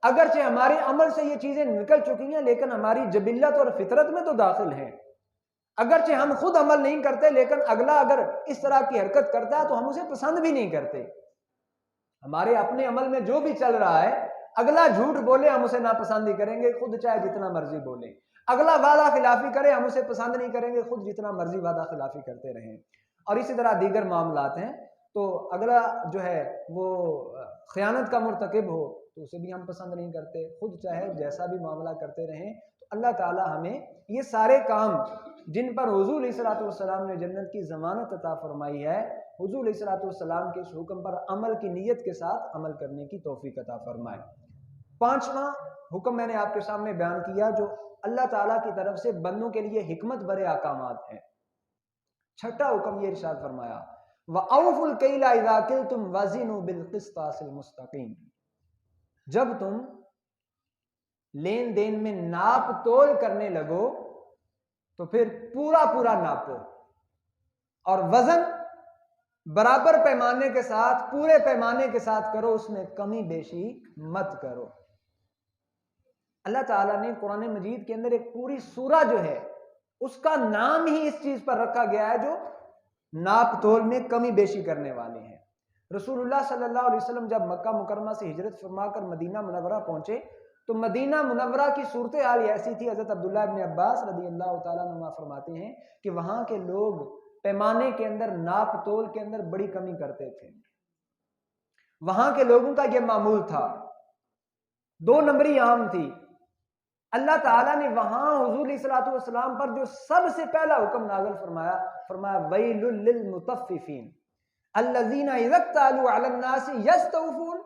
اگرچہ ہمارے عمل سے یہ چیزیں نکل چکی ہیں لیکن ہماری جبلت اور فطرت میں تو داخل ہیں۔ اگرچہ ہم خود عمل نہیں کرتے لیکن اگلا اگر اس طرح کی حرکت کرتا ہے تو ہم اسے پسند بھی نہیں کرتے۔ ہمارے اپنے عمل میں جو بھی چل رہا ہے، اگلا جھوٹ بولے ہم اسے ناپسند ہی کریں گے، خود چاہے جتنا مرضی بولے۔ اگلا وعدہ خلافی کرے ہم اسے پسند نہیں کریں گے، خود جتنا مرضی وعدہ خلافی کرتے رہیں۔ اور اسی طرح دیگر معاملات ہیں، تو اگلا جو ہے وہ خیانت کا مرتکب ہو تو اسے بھی ہم پسند نہیں کرتے، خود چاہے جیسا بھی معاملہ کرتے رہیں۔ تو اللہ تعالی ہمیں یہ سارے کام جن پر حضور علیہ الصلوۃ والسلام نے جنت کی ضمانت عطا فرمائی ہے، حضور علیہ الصلوۃ والسلام کے اس حکم پر عمل کی نیت کے ساتھ عمل کرنے کی توفیق عطا فرمائے۔ 5واں حکم میں نے آپ کے سامنے بیان کیا جو اللہ تعالیٰ کی طرف سے بندوں کے لیے حکمت بھرے احکامات ہیں۔ 6واں حکم یہ ارشاد فرمایا وَأَوْفُوا الْكَيْلَ إِذَا كِلْتُمْ وَزِنُوا بِالْقِسْطَاسِ الْمُسْتَقِيمِ، جب تم لین دین میں ناپ تول کرنے لگو تو پھر پورا پورا ناپو اور وزن برابر پیمانے کے ساتھ، پورے پیمانے کے ساتھ کرو، اس میں کمی بیشی مت کرو۔ اللہ تعالیٰ نے قرآن مجید کے اندر ایک پوری سورہ جو ہے اس کا نام ہی اس چیز پر رکھا گیا ہے جو ناپ تول میں کمی بیشی کرنے والے ہیں۔ رسول اللہ صلی اللہ علیہ وسلم جب مکہ مکرمہ سے ہجرت فرما کر مدینہ منورہ پہنچے تو مدینہ منورہ کی صورتحال ایسی تھی، حضرت عبداللہ ابن عباس رضی اللہ تعالیٰ عنہ فرماتے ہیں کہ وہاں کے لوگ پیمانے کے اندر، ناپ تول کے اندر بڑی کمی کرتے تھے۔ وہاں کے لوگوں کا یہ معمول تھا، 2 نمبری عام تھی۔ اللہ تعالیٰ نے وہاں حضور علیہ الصلوۃ والسلام پر جو سب سے پہلا حکم نازل فرمایا ویل للمطففین الذین اذا اکتالوا علی الناس یستوفون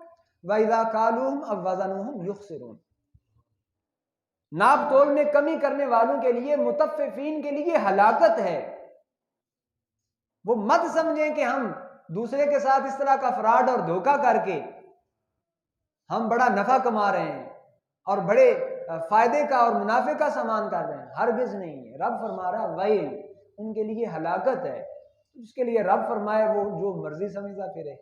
واذا کالوہم او وزنوہم یخسرون۔ ناپ تول میں کمی کرنے والوں کے لیے، مطففین کے لیے ہلاکت ہے۔ وہ مت سمجھیں کہ ہم دوسرے کے ساتھ اس طرح کا فراڈ اور دھوکہ کر کے ہم بڑا نفع کما رہے ہیں اور بڑے فائدے کا اور منافع کا سامان کر رہے ہیں، ہرگز نہیں ہے۔ رب فرما رہا ہے ویل، ان کے لیے ہلاکت ہے۔ اس کے لیے رب فرمائے وہ جو مرضی سمجھتا پھرے،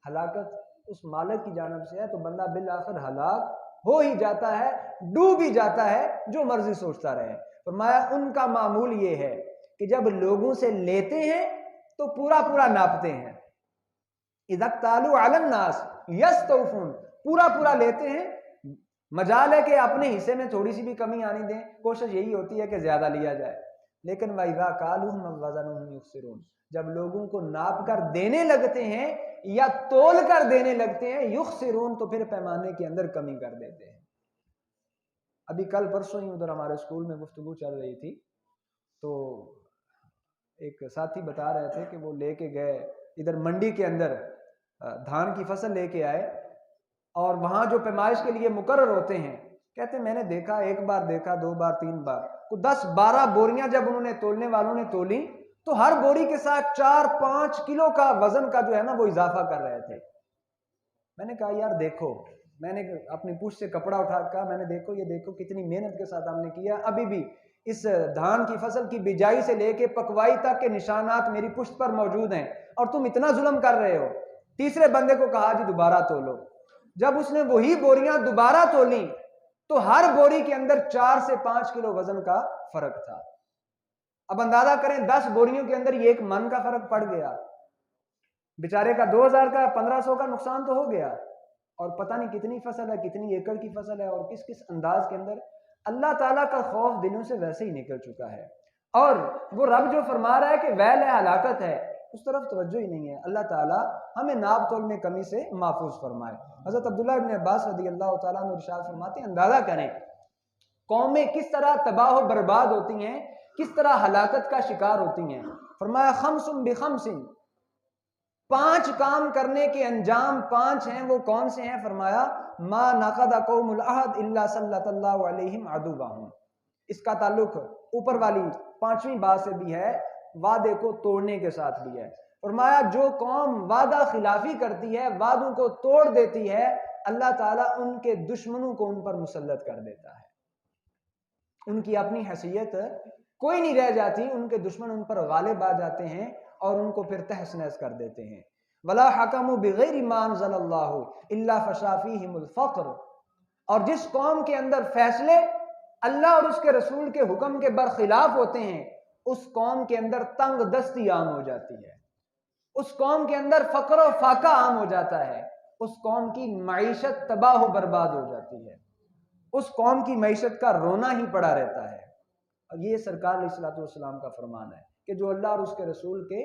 ہلاکت اس مالک کی جانب سے ہے، تو بندہ بالآخر ہلاک ہو ہی جاتا ہے، ڈوب ہی جاتا ہے، جو مرضی سوچتا رہے۔ فرمایا ان کا معمول یہ ہے کہ جب لوگوں سے لیتے ہیں تو پورا پورا ناپتے ہیں، اذا اکتالوا علی الناس یستوفون، پورا پورا لیتے ہیں، مجال ہے کہ اپنے حصے میں تھوڑی سی بھی کمی آنے دیں، کوشش یہی ہوتی ہے کہ زیادہ لیا جائے، لیکن وَإِذَا كَالُوهُمْ أَوْ وَزَنُوهُمْ يُخْسِرُونَ، جب لوگوں کو ناپ کر دینے لگتے ہیں یا تول کر دینے لگتے ہیں، یخسرون، تو پھر پیمانے کے اندر کمی کر دیتے ہیں۔ ابھی کل پرسوں ہی ادھر ہمارے اسکول میں گفتگو چل رہی تھی، تو ایک ساتھی بتا رہے تھے کہ وہ لے کے گئے ادھر منڈی کے اندر دھان کی فصل لے کے آئے، اور وہاں جو پیمائش کے لیے مقرر ہوتے ہیں، کہتے ہیں میں نے دیکھا، ایک بار دیکھا، دو بار، تین بار، تو 10-12 بوریاں جب انہوں نے تولنے والوں نے تولی تو ہر بوری کے ساتھ 4-5 کلو کا وزن کا جو ہے نا وہ اضافہ کر رہے تھے۔ میں نے کہا یار دیکھو، میں نے اپنی پوچھ سے کپڑا اٹھا کر میں نے دیکھو، یہ دیکھو کتنی محنت کے ساتھ ہم نے کیا، ابھی بھی اس دھان کی فصل کی بجائی سے لے کے پکوائی تک کے نشانات میری پشت پر موجود ہیں، اور تم اتنا ظلم کر رہے ہو۔ تیسرے بندے کو کہا جی دوبارہ تولو، جب اس نے وہی بوریاں دوبارہ تولیں تو ہر بوری کے اندر 4 سے 5 کلو وزن کا فرق تھا۔ اب اندازہ کریں 10 بوریوں کے اندر یہ 1 من کا فرق پڑ گیا، بیچارے کا 2000 کا 1500 کا نقصان تو ہو گیا، اور پتہ نہیں کتنی فصل ہے، کتنی ایکڑ کی فصل ہے، اور کس کس انداز کے اندر۔ اللہ تعالیٰ کا خوف دلوں سے ویسے ہی نکل چکا ہے، اور وہ رب جو فرما رہا ہے کہ ویل ہے، ہلاکت ہے، اس طرف توجہ ہی نہیں ہے۔ اللہ تعالیٰ ہمیں ناپ تول میں کمی سے محفوظ فرمائے۔ حضرت عبداللہ ابن عباس رضی اللہ تعالیٰ عنہ ارشاد فرماتے ہیں، اندازہ کریں قومیں کس طرح تباہ و برباد ہوتی ہیں، کس طرح ہلاکت کا شکار ہوتی ہیں۔ فرمایا خمس بخمس، 5 کام کرنے کے انجام 5 ہیں، وہ کون سے ہیں؟ فرمایا ما نقض قوم العہد الا سلط اللہ علیہم عدوہم، اس کا تعلق اوپر والی 5ویں بات سے بھی ہے، وعدے کو توڑنے کے ساتھ بھی ہے۔ فرمایا جو قوم وعدہ خلافی کرتی ہے، وعدوں کو توڑ دیتی ہے، اللہ تعالیٰ ان کے دشمنوں کو ان پر مسلط کر دیتا ہے، ان کی اپنی حیثیت کوئی نہیں رہ جاتی، ان کے دشمن ان پر غالب آ جاتے ہیں اور ان کو پھر تہس نہس کر دیتے ہیں۔ وَلَا حَكَمُوا بِغَيْرِ مَا أَنزَلَ اللَّهُ إِلَّا فَشَا فِيهِمُ الْفَقْرُ، اور جس قوم کے اندر فیصلے اللہ اور اس کے رسول کے حکم کے برخلاف ہوتے ہیں، اس قوم کے اندر تنگ دستی عام ہو جاتی ہے، اس قوم کے اندر فقر و فاقہ عام ہو جاتا ہے، اس قوم کی معیشت تباہ و برباد ہو جاتی ہے، اس قوم کی معیشت کا رونا ہی پڑا رہتا ہے۔ اور یہ سرکار علیہ الصلوۃ والسلام کا فرمان ہے کہ جو اللہ اور اس کے رسول کے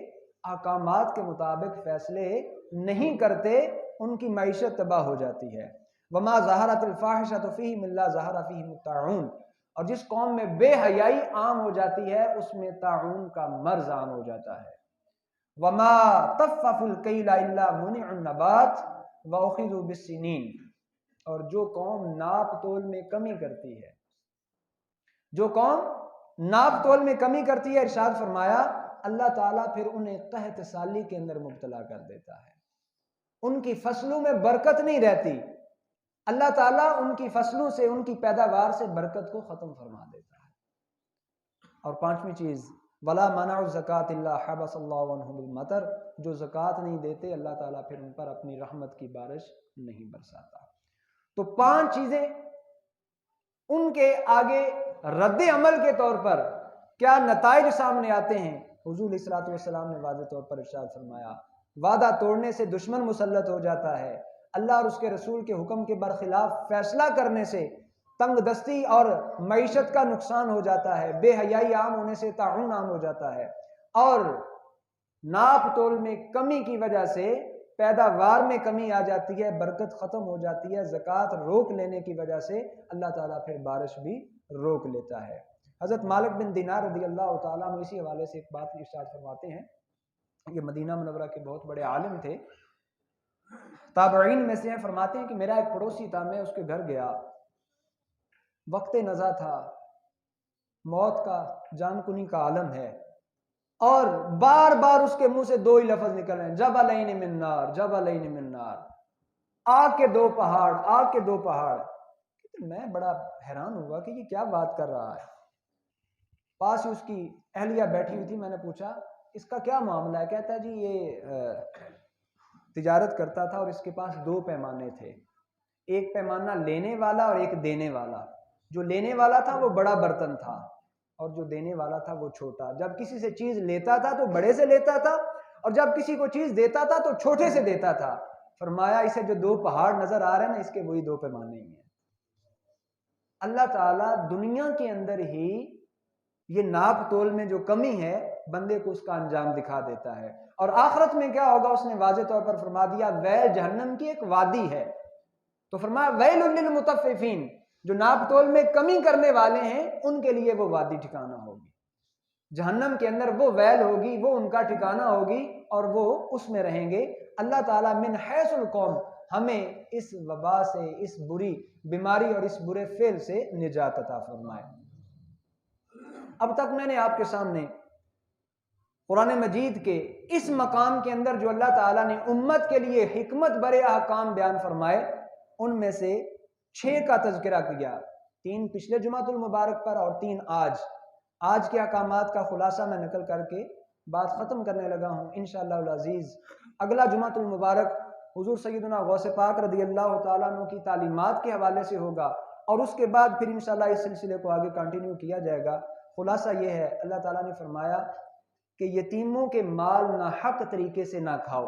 احکامات کے مطابق فیصلے نہیں کرتے، ان کی معیشت تباہ ہو جاتی ہے۔ وما ظہرت الفاحشۃ فیہم الا ظہر فیہم الطاعون، اور جس قوم میں بے حیائی عام ہو جاتی ہے، اس میں طاعون کا مرض عام ہو جاتا ہے۔ وما طففوا الکیل الا منع النبات واخذوا بالسنین، اور جو قوم ناپ تول میں کمی کرتی ہے، جو قوم ناپ تول میں کمی کرتی ہے، ارشاد فرمایا اللہ تعالیٰ پھر انہیں قحط سالی کے اندر مبتلا کر دیتا ہے، ان کی فصلوں میں برکت نہیں رہتی، اللہ تعالیٰ ان کی فصلوں سے، ان کی پیداوار سے برکت کو ختم فرما دیتا ہے۔ اور 5ویں چیز وَلَا مَنَعُ الزَّكَاةِ إِلَّا حَبَسَ اللَّهُ عَنْهُمُ الْمَطَرَ، جو زکوٰۃ نہیں دیتے اللہ تعالیٰ پھر ان پر اپنی رحمت کی بارش نہیں برساتا۔ تو 5 چیزیں ان کے آگے رد عمل کے طور پر کیا نتائج سامنے آتے ہیں؟ حضور علیہ الصلوۃ والسلام نے واضح طور پر ارشاد فرمایا وعدہ توڑنے سے دشمن مسلط ہو جاتا ہے، اللہ اور اس کے رسول کے حکم کے برخلاف فیصلہ کرنے سے تنگ دستی اور معیشت کا نقصان ہو جاتا ہے، بے حیائی عام ہونے سے طاعون عام ہو جاتا ہے، اور ناپ تول میں کمی کی وجہ سے پیداوار میں کمی آ جاتی ہے، برکت ختم ہو جاتی ہے، زکوٰۃ روک لینے کی وجہ سے اللہ تعالیٰ پھر بارش بھی روک لیتا ہے۔ حضرت مالک بن دینار رضی اللہ تعالیٰ عنہ اسی حوالے سے ایک بات ارشاد فرماتے ہیں، یہ مدینہ منورہ کے بہت بڑے عالم تھے، تابعین میں سے ہیں، فرماتے ہیں کہ میرا ایک پڑوسی تھا، میں اس کے گھر گیا، وقت نزا تھا، موت کا جان کنی کا عالم ہے، اور بار بار اس کے منہ سے 2 ہی لفظ نکل رہے ہیں، جبلین من نار، جبلین من نار، آگ کے 2 پہاڑ، آگ کے 2 پہاڑ۔ میں بڑا حیران ہوا کہ یہ کیا بات کر رہا ہے، پاس ہی اس کی اہلیہ بیٹھی ہوئی تھی، میں نے پوچھا اس کا کیا معاملہ ہے؟ کہتا ہے جی یہ تجارت کرتا تھا اور اس کے پاس 2 پیمانے تھے، ایک پیمانہ لینے والا اور ایک دینے والا، جو لینے والا تھا وہ بڑا برتن تھا، اور جو دینے والا تھا وہ چھوٹا. جب کسی سے چیز لیتا تھا تو بڑے سے لیتا تھا، اور جب کسی کو چیز دیتا تھا تو چھوٹے سے دیتا تھا. فرمایا اسے جو 2 پہاڑ نظر آ رہے ہیں نا، اس کے وہی 2 پیمانے ہی ہیں. اللہ تعالیٰ دنیا کے اندر ہی یہ ناپ تول میں جو کمی ہے بندے کو اس کا انجام دکھا دیتا ہے. اور آخرت میں کیا ہوگا اس نے واضح طور پر فرما دیا، ویل جہنم کی ایک وادی ہے. تو فرمایا ویل للمطففین، جو ناپ تول میں کمی کرنے والے ہیں ان کے لیے وہ وادی ٹھکانہ ہوگی. جہنم کے اندر وہ ویل ہوگی، وہ ان کا ٹھکانہ ہوگی اور وہ اس میں رہیں گے. اللہ تعالیٰ من حیث القوم ہمیں اس وبا سے، اس بری بیماری اور اس برے فعل سے نجات عطا فرمائے. اب تک میں نے آپ کے سامنے قرآن مجید کے اس مقام کے اندر جو اللہ تعالیٰ نے امت کے لیے حکمت برے احکام بیان فرمائے، ان میں سے 6 کا تذکرہ کیا. 3 پچھلے جمعۃ المبارک پر اور 3 آج کے احکامات کا خلاصہ میں نقل کر کے بات ختم کرنے لگا ہوں. انشاءاللہ العزیز اگلا جمعۃ المبارک حضور سیدنا غوث پاک رضی اللہ تعالیٰ عنہ کی تعلیمات کے حوالے سے ہوگا، اور اس کے بعد پھر انشاءاللہ اس سلسلے کو آگے کنٹینیو کیا جائے گا. خلاصہ یہ ہے، اللہ تعالیٰ نے فرمایا کہ یتیموں کے مال ناحق طریقے سے نہ کھاؤ.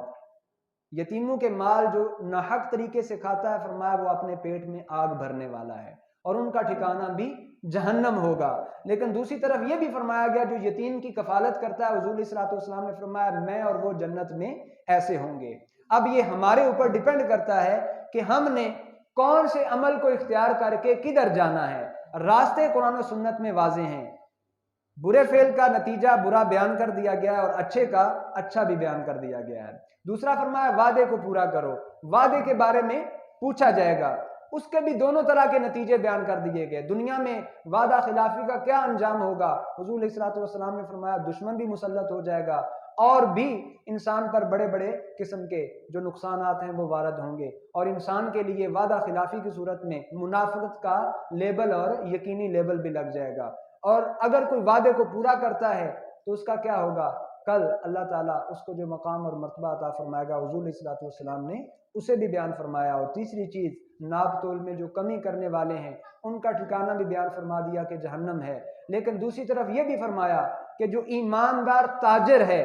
یتیموں کے مال جو ناحق طریقے سے کھاتا ہے، فرمایا وہ اپنے پیٹ میں آگ بھرنے والا ہے اور ان کا ٹھکانہ بھی جہنم ہوگا. لیکن دوسری طرف یہ بھی فرمایا گیا جو یتیم کی کفالت کرتا ہے، حضور علیہ الصلوۃ والسلام نے فرمایا میں اور وہ جنت میں ایسے ہوں گے. اب یہ ہمارے اوپر ڈیپینڈ کرتا ہے کہ ہم نے کون سے عمل کو اختیار کر کے کدھر جانا ہے. راستے قرآن و سنت میں واضح ہیں. برے فعل کا نتیجہ برا بیان کر دیا گیا ہے اور اچھے کا اچھا بھی بیان کر دیا گیا ہے. دوسرا فرمایا وعدے کو پورا کرو. وعدے کے بارے میں پوچھا جائے گا، اس کے بھی دونوں طرح کے نتیجے بیان کر دیے گئے. دنیا میں وعدہ خلافی کا کیا انجام ہوگا، حضور علیہ الصلوۃ والسلام نے فرمایا دشمن بھی مسلط ہو جائے گا اور بھی انسان پر بڑے بڑے قسم کے جو نقصانات ہیں وہ وارد ہوں گے. اور انسان کے لیے وعدہ خلافی کی صورت میں منافقت کا لیبل اور یقینی لیبل بھی لگ جائے گا. اور اگر کوئی وعدے کو پورا کرتا ہے تو اس کا کیا ہوگا، کل اللہ تعالیٰ اس کو جو مقام اور مرتبہ عطا فرمائے گا، حضور علیہ الصلوۃ والسلام نے اسے بھی بیان فرمایا. اور تیسری چیز، ناپ تول میں جو کمی کرنے والے ہیں ان کا ٹھکانہ بھی بیان فرما دیا کہ جہنم ہے. لیکن دوسری طرف یہ بھی فرمایا کہ جو ایماندار تاجر ہے،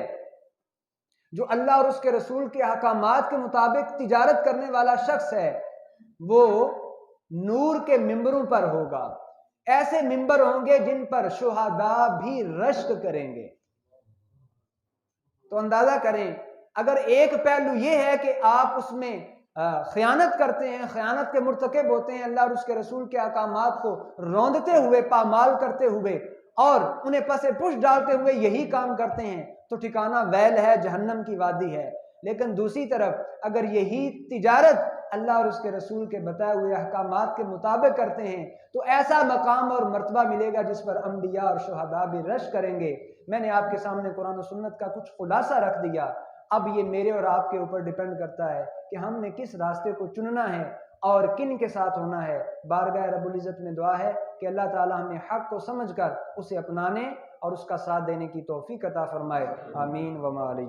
جو اللہ اور اس کے رسول کے احکامات کے مطابق تجارت کرنے والا شخص ہے، وہ نور کے ممبروں پر ہوگا. ایسے ممبر ہوں گے جن پر شہداء بھی رشک کریں گے. تو اندازہ کریں، اگر ایک پہلو یہ ہے کہ آپ اس میں خیانت کرتے ہیں، خیانت کے مرتکب ہوتے ہیں، اللہ اور اس کے رسول کے احکامات کو روندتے ہوئے، پامال کرتے ہوئے اور انہیں پس پش ڈالتے ہوئے یہی کام کرتے ہیں، تو ٹھکانہ ویل ہے، جہنم کی وادی ہے. لیکن دوسری طرف اگر یہی تجارت اللہ اور اس کے رسول کے بتائے ہوئے احکامات کے مطابق کرتے ہیں تو ایسا مقام اور مرتبہ ملے گا جس پر انبیاء اور شہداء بھی رشک کریں گے. میں نے آپ کے سامنے قرآن و سنت کا کچھ خلاصہ رکھ دیا. اب یہ میرے اور آپ کے اوپر ڈیپینڈ کرتا ہے کہ ہم نے کس راستے کو چننا ہے اور کن کے ساتھ ہونا ہے. بارگاہ رب العزت میں دعا ہے کہ اللہ تعالی ہمیں حق کو سمجھ کر اسے اپنانے اور اس کا ساتھ دینے کی توفیق عطا فرمائے. آمین. وما علیہ